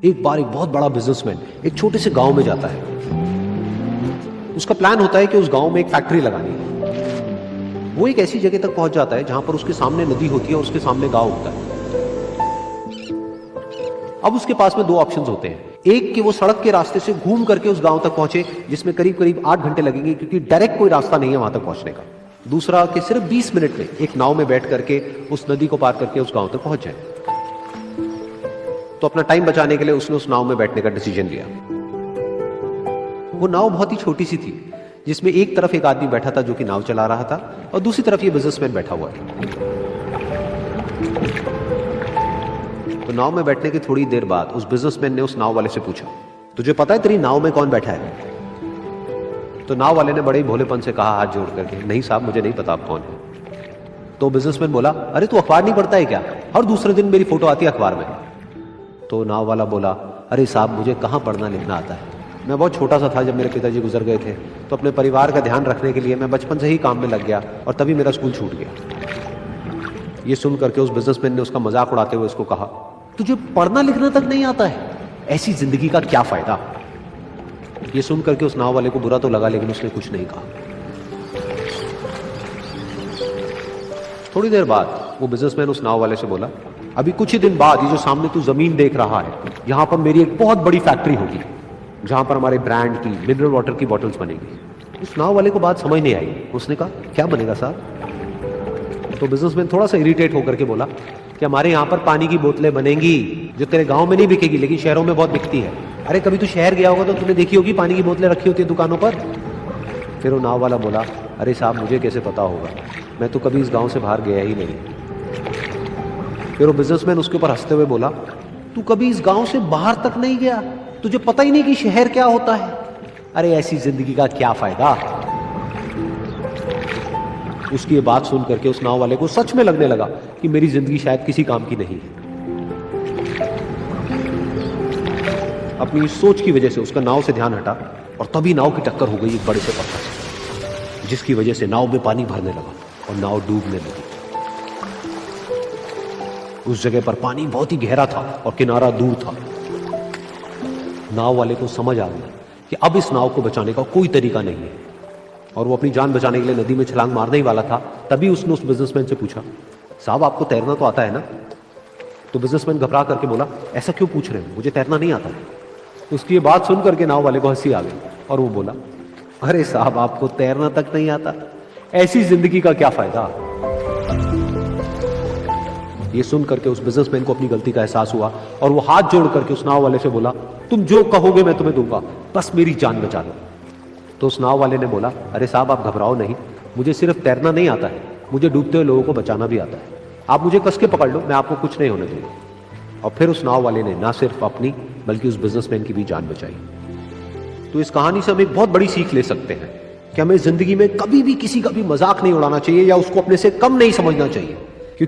एक बार एक बहुत बड़ा बिजनेसमैन एक छोटे से गांव में जाता है। उसका प्लान होता है कि उस गांव में एक फैक्ट्री लगानी है। वो एक ऐसी जगह तक पहुंच जाता है जहां पर उसके सामने नदी होती है और उसके सामने गांव होता है। अब उसके पास में दो ऑप्शंस होते हैं, एक कि वो सड़क के रास्ते से घूम करके उस गांव तक पहुंचे जिसमें करीब करीब 8 घंटे लगेंगे क्योंकि डायरेक्ट कोई रास्ता नहीं है वहां तक पहुंचने का। दूसरा कि सिर्फ 20 मिनट में एक नाव में बैठ करके उस नदी को पार करके उस गांव तक पहुंच जाए। तो अपना टाइम बचाने के लिए उसने उस नाव में बैठने का डिसीजन लिया। वो नाव बहुत ही छोटी सी थी जिसमें एक तरफ एक आदमी बैठा था जो कि नाव चला रहा था और दूसरी तरफ ये बिजनेसमैन बैठा हुआ था। तो नाव में बैठने की थोड़ी देर बाद उस बिजनेसमैन ने उस नाव वाले से पूछा, तुझे पता है तेरी नाव में कौन बैठा है? तो नाव वाले ने बड़े ही भोलेपन से कहा हाथ जोड़ करके, नहीं साहब मुझे नहीं पता आप कौन है। तो बिजनेसमैन बोला, अरे तू अखबार नहीं पढ़ता है क्या? हर दूसरे दिन मेरी फोटो आती है अखबार में। तो नाव वाला बोला, अरे साहब मुझे कहाँ पढ़ना लिखना आता है, मैं बहुत छोटा सा था जब मेरे पिताजी गुजर गए थे, तो अपने परिवार का ध्यान रखने के लिए मैं बचपन से ही काम में लग गया और तभी मेरा स्कूल छूट गया। ये सुन करके उस बिजनेसमैन ने उसका मजाक उड़ाते हुए उसको कहा, तुझे पढ़ना लिखना तक नहीं आता है, ऐसी जिंदगी का क्या फायदा? ये सुन करके उस नाव वाले को बुरा तो लगा लेकिन उसने कुछ नहीं कहा। थोड़ी देर बाद वो बिजनेसमैन उस नाव वाले से बोला, अभी कुछ ही दिन बाद ये जो सामने तू जमीन देख रहा है, यहां पर मेरी एक बहुत बड़ी फैक्ट्री होगी जहां पर हमारे ब्रांड की मिनरल वाटर की बॉटल्स बनेंगी। उस नाव वाले को बात समझ नहीं आई। उसने कहा, क्या बनेगा साहब? तो बिजनेसमैन थोड़ा सा इरिटेट होकर के बोला कि हमारे यहाँ पर पानी की बोतलें बनेंगी जो तेरे गांव में नहीं बिकेगी लेकिन शहरों में बहुत बिकती है। अरे कभी तू शहर गया होगा तो तूने देखी होगी पानी की बोतलें रखी होती है दुकानों पर। फिर वो नाव वाला बोला, अरे साहब मुझे कैसे पता होगा, मैं तो कभी इस गांव से बाहर गया ही नहीं। फिर वो बिजनेसमैन उसके ऊपर हंसते हुए बोला, तू कभी इस गांव से बाहर तक नहीं गया, तुझे पता ही नहीं कि शहर क्या होता है? अरे ऐसी जिंदगी का क्या फायदा? उसकी ये बात सुन करके उस नाव वाले को सच में लगने लगा कि मेरी जिंदगी शायद किसी काम की नहीं है। अपनी इस सोच की वजह से उसका नाव से ध्यान हटा और तभी नाव की टक्कर हो गई एक बड़े से पत्थर से, जिसकी वजह से नाव में पानी भरने लगा और नाव डूबने लगी। उस जगह पर पानी बहुत ही गहरा था और किनारा दूर था। नाव वाले को समझ आ गया कि अब इस नाव को बचाने का कोई तरीका नहीं है और वो अपनी जान बचाने के लिए नदी में छलांग मारने ही वाला था। तभी उसने उस बिजनेसमैन से पूछा, साहब आपको तैरना तो आता है ना? तो बिजनेसमैन घबरा करके बोला, ऐसा क्यों पूछ रहे हो, मुझे तैरना नहीं आता। उसकी ये बात सुन करके नाव वाले को हंसी आ गई और वो बोला, अरे साहब आपको तैरना तक नहीं आता, ऐसी जिंदगी का क्या फायदा? ये सुन करके उस बिजनेसमैन को अपनी गलती का एहसास हुआ और वो हाथ जोड़ करके उस नाव वाले से बोला, तुम जो कहोगे मैं तुम्हें दूंगा, बस मेरी जान बचा लो। तो उस नाव वाले ने बोला, अरे साहब आप घबराओ नहीं, मुझे सिर्फ तैरना नहीं आता है, मुझे डूबते हुए लोगों को बचाना भी आता है। आप मुझे कस के पकड़ लो, मैं आपको कुछ नहीं होने दूंगा। और फिर उस नाव वाले ने ना सिर्फ अपनी बल्कि उस बिजनेसमैन की भी जान बचाई। तो इस कहानी से हम एक बहुत बड़ी सीख ले सकते हैं कि हमें जिंदगी में कभी भी किसी का भी मजाक नहीं उड़ाना चाहिए या उसको अपने से कम नहीं समझना चाहिए।